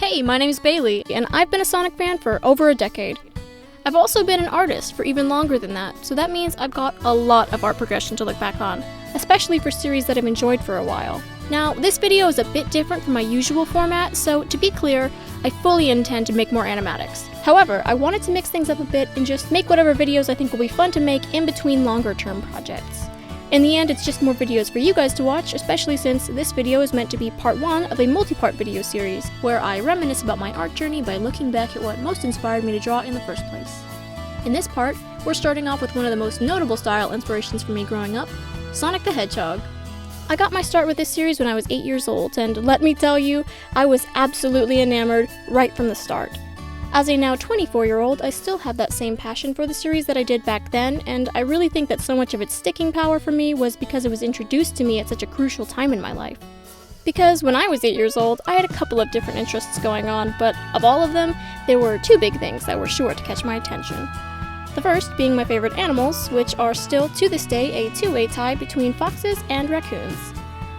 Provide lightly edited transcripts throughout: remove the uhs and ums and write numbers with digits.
Hey, my name's Bailey, and I've been a Sonic fan for over a decade. I've also been an artist for even longer than that, so that means I've got a lot of art progression to look back on, especially for series that I've enjoyed for a while. Now, this video is a bit different from my usual format, so to be clear, I fully intend to make more animatics. However, I wanted to mix things up a bit and just make whatever videos I think will be fun to make in between longer term projects. In the end, it's just more videos for you guys to watch, especially since this video is meant to be part 1 of a multi-part video series, where I reminisce about my art journey by looking back at what most inspired me to draw in the first place. In this part, we're starting off with one of the most notable style inspirations for me growing up, Sonic the Hedgehog. I got my start with this series when I was 8 years old, and let me tell you, I was absolutely enamored right from the start. As a now 24-year-old, I still have that same passion for the series that I did back then, and I really think that so much of its sticking power for me was because it was introduced to me at such a crucial time in my life. Because when I was 8 years old, I had a couple of different interests going on, but of all of them, there were two big things that were sure to catch my attention. The first being my favorite animals, which are still to this day a two-way tie between foxes and raccoons.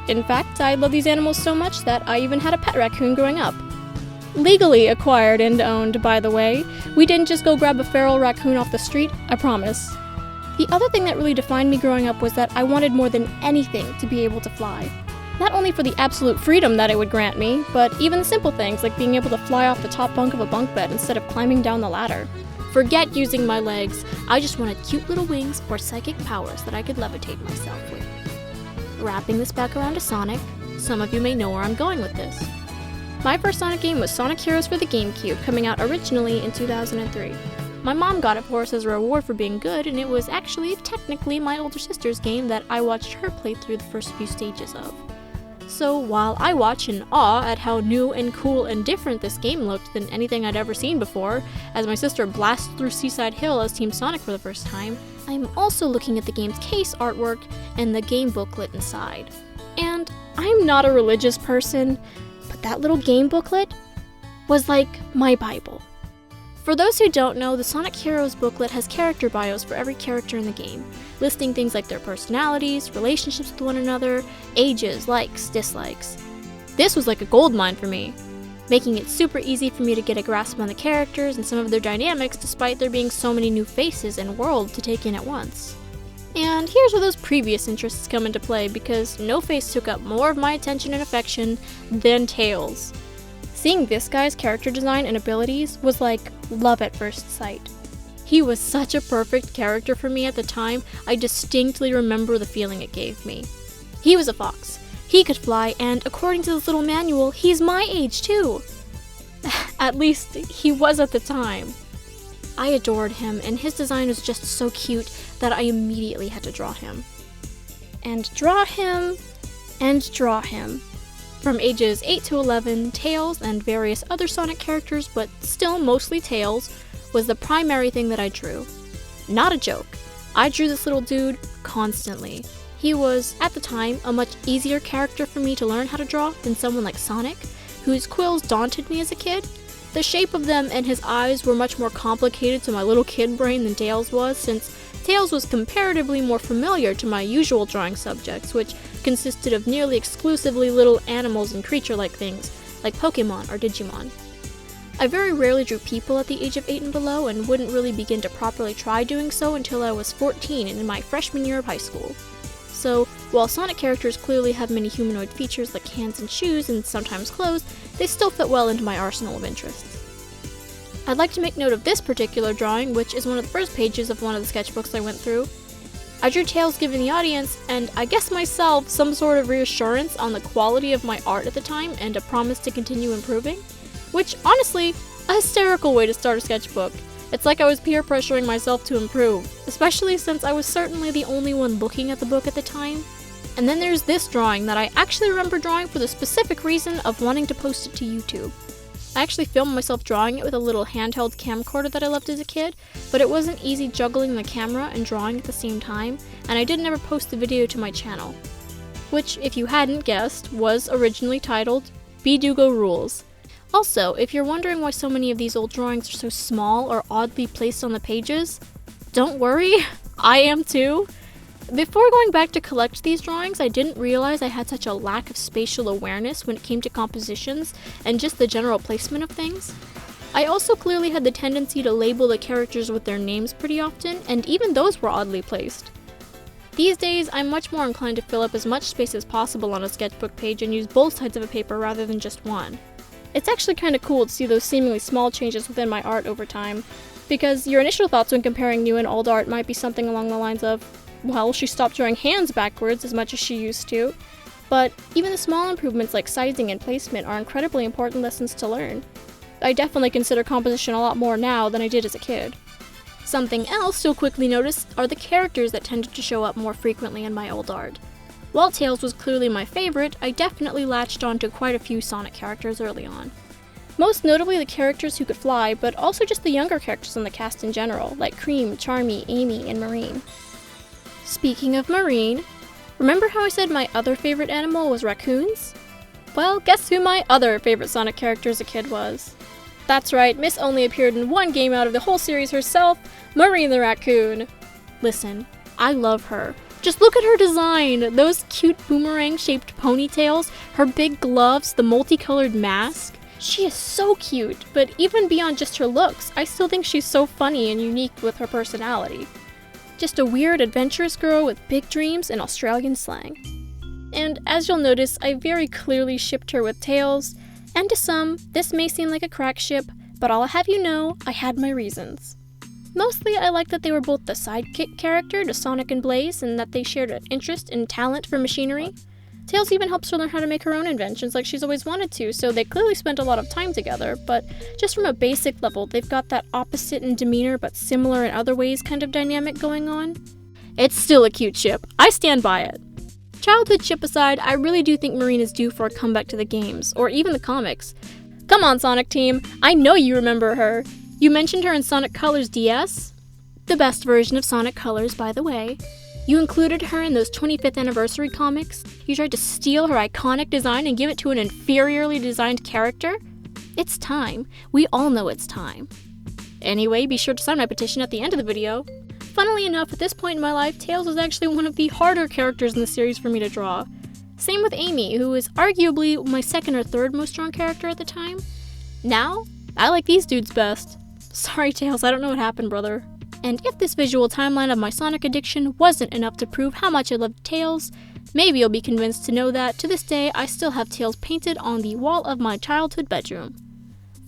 In fact, I love these animals so much that I even had a pet raccoon growing up. Legally acquired and owned, by the way. We didn't just go grab a feral raccoon off the street, I promise. The other thing that really defined me growing up was that I wanted more than anything to be able to fly. Not only for the absolute freedom that it would grant me, but even the simple things like being able to fly off the top bunk of a bunk bed instead of climbing down the ladder. Forget using my legs, I just wanted cute little wings or psychic powers that I could levitate myself with. Wrapping this back around to Sonic, some of you may know where I'm going with this. My first Sonic game was Sonic Heroes for the GameCube, coming out originally in 2003. My mom got it for us as a reward for being good, and it was actually technically my older sister's game that I watched her play through the first few stages of. So while I watch in awe at how new and cool and different this game looked than anything I'd ever seen before, as my sister blasts through Seaside Hill as Team Sonic for the first time, I'm also looking at the game's case artwork and the game booklet inside. And I'm not a religious person, but that little game booklet was like my Bible. For those who don't know, the Sonic Heroes booklet has character bios for every character in the game, listing things like their personalities, relationships with one another, ages, likes, dislikes. This was like a goldmine for me, making it super easy for me to get a grasp on the characters and some of their dynamics despite there being so many new faces and worlds to take in at once. And here's where those previous interests come into play, because no face took up more of my attention and affection than Tails. Seeing this guy's character design and abilities was like love at first sight. He was such a perfect character for me at the time, I distinctly remember the feeling it gave me. He was a fox, he could fly, and according to this little manual, he's my age too. At least, he was at the time. I adored him, and his design was just so cute that I immediately had to draw him. And draw him, and draw him. From ages 8 to 11, Tails and various other Sonic characters, but still mostly Tails, was the primary thing that I drew. Not a joke. I drew this little dude constantly. He was, at the time, a much easier character for me to learn how to draw than someone like Sonic, whose quills daunted me as a kid. The shape of them and his eyes were much more complicated to my little kid brain than Tails was, since Tails was comparatively more familiar to my usual drawing subjects, which consisted of nearly exclusively little animals and creature-like things, like Pokemon or Digimon. I very rarely drew people at the age of 8 and below, and wouldn't really begin to properly try doing so until I was 14 and in my freshman year of high school. So, while Sonic characters clearly have many humanoid features like hands and shoes and sometimes clothes, they still fit well into my arsenal of interests. I'd like to make note of this particular drawing, which is one of the first pages of one of the sketchbooks I went through. I drew Tails giving the audience, and I guess myself, some sort of reassurance on the quality of my art at the time and a promise to continue improving, which, honestly, a hysterical way to start a sketchbook. It's like I was peer pressuring myself to improve, especially since I was certainly the only one looking at the book at the time. And then there's this drawing that I actually remember drawing for the specific reason of wanting to post it to YouTube. I actually filmed myself drawing it with a little handheld camcorder that I loved as a kid, but it wasn't easy juggling the camera and drawing at the same time, and I didn't ever post the video to my channel. Which, if you hadn't guessed, was originally titled Bedugo Rules. Also, if you're wondering why so many of these old drawings are so small or oddly placed on the pages, don't worry, I am too. Before going back to collect these drawings, I didn't realize I had such a lack of spatial awareness when it came to compositions and just the general placement of things. I also clearly had the tendency to label the characters with their names pretty often, and even those were oddly placed. These days, I'm much more inclined to fill up as much space as possible on a sketchbook page and use both sides of a paper rather than just one. It's actually kind of cool to see those seemingly small changes within my art over time, because your initial thoughts when comparing new and old art might be something along the lines of, well, she stopped drawing hands backwards as much as she used to, but even the small improvements like sizing and placement are incredibly important lessons to learn. I definitely consider composition a lot more now than I did as a kid. Something else you'll quickly notice are the characters that tended to show up more frequently in my old art. While Tails was clearly my favorite, I definitely latched onto quite a few Sonic characters early on. Most notably the characters who could fly, but also just the younger characters in the cast in general, like Cream, Charmy, Amy, and Marine. Speaking of Marine, remember how I said my other favorite animal was raccoons? Well, guess who my other favorite Sonic character as a kid was? That's right, Miss only appeared in one game out of the whole series herself, Marine the Raccoon. Listen, I love her. Just look at her design! Those cute boomerang-shaped ponytails, her big gloves, the multicolored mask. She is so cute, but even beyond just her looks, I still think she's so funny and unique with her personality. Just a weird, adventurous girl with big dreams and Australian slang. And as you'll notice, I very clearly shipped her with Tails, and to some, this may seem like a crack ship, but I'll have you know, I had my reasons. Mostly, I like that they were both the sidekick character to Sonic and Blaze, and that they shared an interest and talent for machinery. Tails even helps her learn how to make her own inventions like she's always wanted to, so they clearly spent a lot of time together, but just from a basic level, they've got that opposite in demeanor but similar in other ways kind of dynamic going on. It's still a cute ship. I stand by it. Childhood ship aside, I really do think Marine is due for a comeback to the games, or even the comics. Come on, Sonic team, I know you remember her. You mentioned her in Sonic Colors DS? The best version of Sonic Colors, by the way. You included her in those 25th anniversary comics. You tried to steal her iconic design and give it to an inferiorly designed character? It's time. We all know it's time. Anyway, be sure to sign my petition at the end of the video. Funnily enough, at this point in my life, Tails was actually one of the harder characters in the series for me to draw. Same with Amy, who is arguably my second or third most drawn character at the time. Now, I like these dudes best. Sorry Tails, I don't know what happened, brother. And if this visual timeline of my Sonic addiction wasn't enough to prove how much I loved Tails, maybe you'll be convinced to know that, to this day, I still have Tails painted on the wall of my childhood bedroom.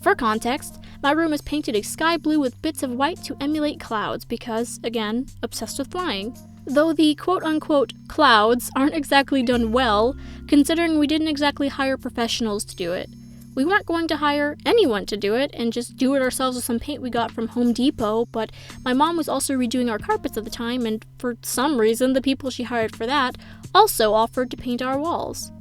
For context, my room is painted a sky blue with bits of white to emulate clouds because, again, obsessed with flying. Though the quote-unquote clouds aren't exactly done well, considering we didn't exactly hire professionals to do it. We weren't going to hire anyone to do it and just do it ourselves with some paint we got from Home Depot, but my mom was also redoing our carpets at the time, and for some reason the people she hired for that also offered to paint our walls.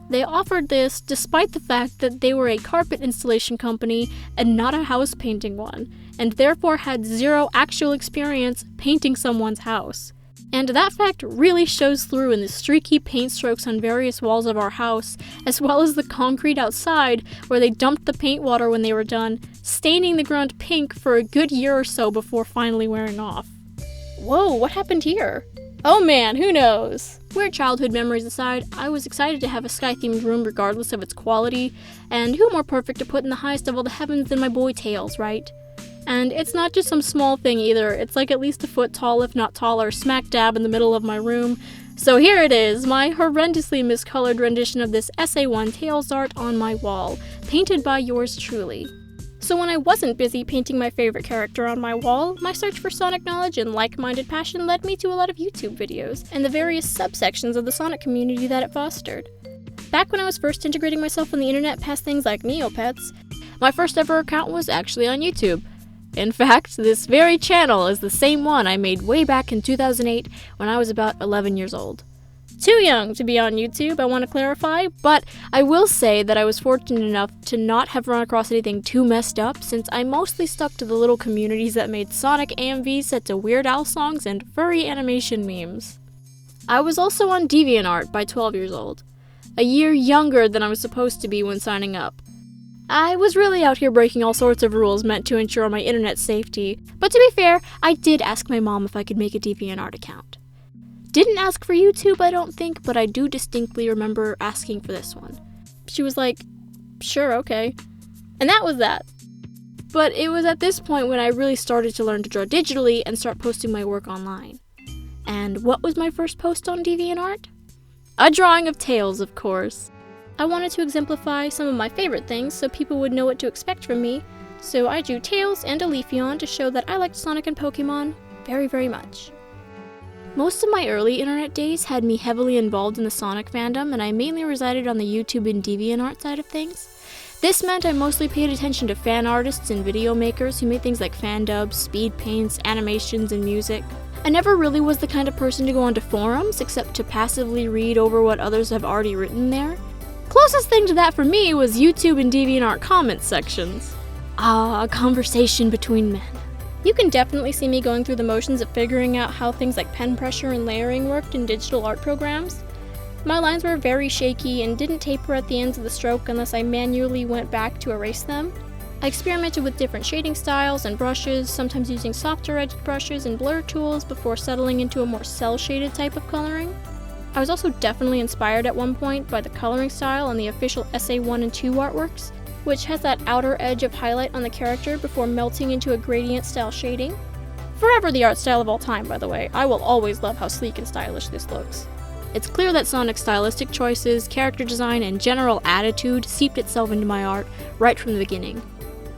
They offered this despite the fact that they were a carpet installation company and not a house painting one, and therefore had zero actual experience painting someone's house. And that fact really shows through in the streaky paint strokes on various walls of our house, as well as the concrete outside where they dumped the paint water when they were done, staining the ground pink for a good year or so before finally wearing off. Whoa, what happened here? Oh man, who knows? Weird childhood memories aside, I was excited to have a sky-themed room regardless of its quality, and who more perfect to put in the highest of all the heavens than my boy Tails, right? And it's not just some small thing either, it's like at least a foot tall if not taller, smack dab in the middle of my room. So here it is, my horrendously miscolored rendition of this SA1 Tails art on my wall, painted by yours truly. So when I wasn't busy painting my favorite character on my wall, my search for Sonic knowledge and like-minded passion led me to a lot of YouTube videos, and the various subsections of the Sonic community that it fostered. Back when I was first integrating myself on the internet past things like Neopets, my first ever account was actually on YouTube. In fact, this very channel is the same one I made way back in 2008 when I was about 11 years old. Too young to be on YouTube, I want to clarify, but I will say that I was fortunate enough to not have run across anything too messed up since I mostly stuck to the little communities that made Sonic AMVs set to Weird Al songs and furry animation memes. I was also on DeviantArt by 12 years old, a year younger than I was supposed to be when signing up. I was really out here breaking all sorts of rules meant to ensure my internet safety, but to be fair, I did ask my mom if I could make a DeviantArt account. didn't ask for YouTube, I don't think, but I do distinctly remember asking for this one. She was like, sure, okay. And that was that. But it was at this point when I really started to learn to draw digitally and start posting my work online. And what was my first post on DeviantArt? A drawing of Tails, of course. I wanted to exemplify some of my favorite things so people would know what to expect from me, so I drew Tails and a Leafeon to show that I liked Sonic and Pokemon very, very much. Most of my early internet days had me heavily involved in the Sonic fandom, and I mainly resided on the YouTube and DeviantArt side of things. This meant I mostly paid attention to fan artists and video makers who made things like fan dubs, speed paints, animations, and music. I never really was the kind of person to go onto forums, except to passively read over what others have already written there. Closest thing to that for me was YouTube and DeviantArt comment sections. Ah, a conversation between men. You can definitely see me going through the motions of figuring out how things like pen pressure and layering worked in digital art programs. My lines were very shaky and didn't taper at the ends of the stroke unless I manually went back to erase them. I experimented with different shading styles and brushes, sometimes using softer edged brushes and blur tools before settling into a more cel-shaded type of coloring. I was also definitely inspired at one point by the coloring style on the official Essay 1 and 2 artworks, which has that outer edge of highlight on the character before melting into a gradient style shading. Forever the art style of all time, by the way. I will always love how sleek and stylish this looks. It's clear that Sonic's stylistic choices, character design, and general attitude seeped itself into my art right from the beginning.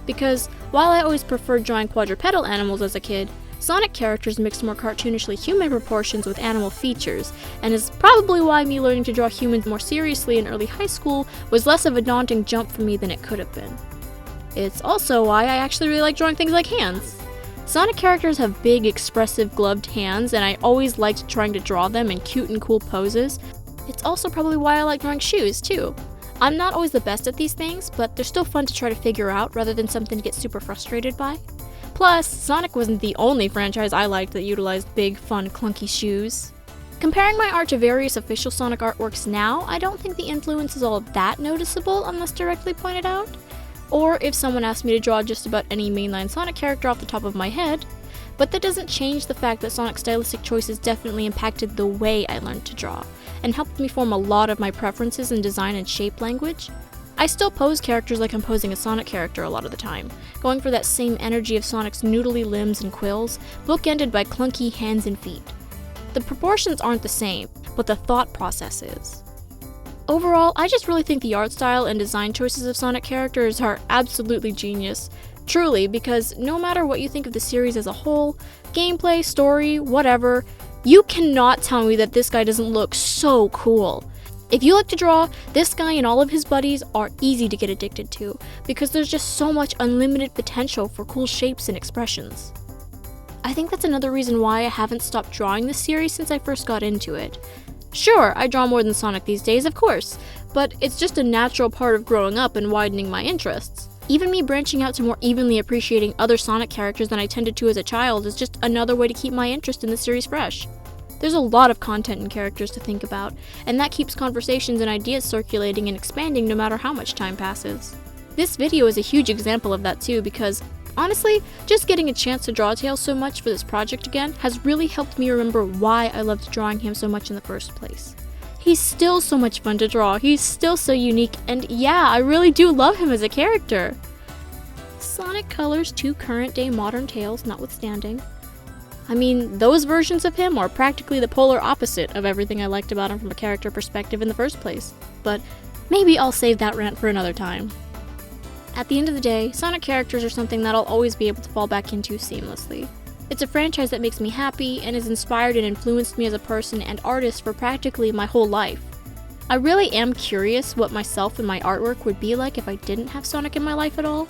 Because, while I always preferred drawing quadrupedal animals as a kid, Sonic characters mixed more cartoonishly human proportions with animal features, and is probably why me learning to draw humans more seriously in early high school was less of a daunting jump for me than it could have been. It's also why I actually really like drawing things like hands. Sonic characters have big, expressive, gloved hands, and I always liked trying to draw them in cute and cool poses. It's also probably why I like drawing shoes, too. I'm not always the best at these things, but they're still fun to try to figure out rather than something to get super frustrated by. Plus, Sonic wasn't the only franchise I liked that utilized big, fun, clunky shoes. Comparing my art to various official Sonic artworks now, I don't think the influence is all that noticeable unless directly pointed out. Or if someone asked me to draw just about any mainline Sonic character off the top of my head, but that doesn't change the fact that Sonic's stylistic choices definitely impacted the way I learned to draw, and helped me form a lot of my preferences in design and shape language. I still pose characters like I'm posing a Sonic character a lot of the time, going for that same energy of Sonic's noodly limbs and quills, bookended by clunky hands and feet. The proportions aren't the same, but the thought process is. Overall, I just really think the art style and design choices of Sonic characters are absolutely genius. Truly, because no matter what you think of the series as a whole, gameplay, story, whatever, you cannot tell me that this guy doesn't look so cool. If you like to draw, this guy and all of his buddies are easy to get addicted to, because there's just so much unlimited potential for cool shapes and expressions. I think that's another reason why I haven't stopped drawing this series since I first got into it. Sure, I draw more than Sonic these days, of course, but it's just a natural part of growing up and widening my interests. Even me branching out to more evenly appreciating other Sonic characters than I tended to as a child is just another way to keep my interest in the series fresh. There's a lot of content and characters to think about, and that keeps conversations and ideas circulating and expanding no matter how much time passes. This video is a huge example of that too, because honestly, just getting a chance to draw Tails so much for this project again has really helped me remember why I loved drawing him so much in the first place. He's still so much fun to draw, he's still so unique, and yeah, I really do love him as a character. Sonic Colors 2 current-day modern Tails notwithstanding. I mean, those versions of him are practically the polar opposite of everything I liked about him from a character perspective in the first place, but maybe I'll save that rant for another time. At the end of the day, Sonic characters are something that I'll always be able to fall back into seamlessly. It's a franchise that makes me happy and has inspired and influenced me as a person and artist for practically my whole life. I really am curious what myself and my artwork would be like if I didn't have Sonic in my life at all.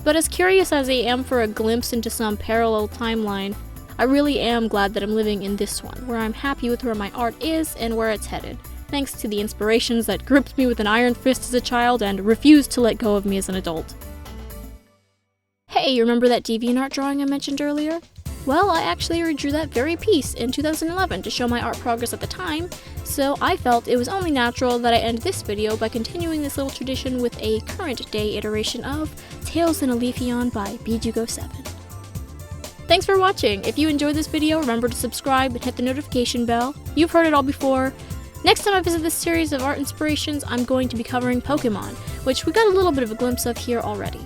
But as curious as I am for a glimpse into some parallel timeline, I really am glad that I'm living in this one, where I'm happy with where my art is and where it's headed, thanks to the inspirations that gripped me with an iron fist as a child and refused to let go of me as an adult. Hey, you remember that DeviantArt drawing I mentioned earlier? Well, I actually redrew that very piece in 2011 to show my art progress at the time, so I felt it was only natural that I end this video by continuing this little tradition with a current day iteration of Tails and a Leafeon by Bijugo7. Thanks for watching! If you enjoyed this video, remember to subscribe and hit the notification bell. You've heard it all before. Next time I visit this series of art inspirations, I'm going to be covering Pokemon, which we got a little bit of a glimpse of here already.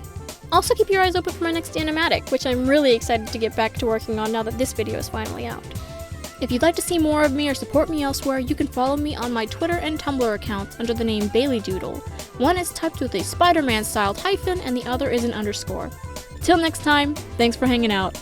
Also keep your eyes open for my next animatic, which I'm really excited to get back to working on now that this video is finally out. If you'd like to see more of me or support me elsewhere, you can follow me on my Twitter and Tumblr accounts under the name BaileyDoodle. One is typed with a Spider-Man styled hyphen and the other is an underscore. Till next time, thanks for hanging out.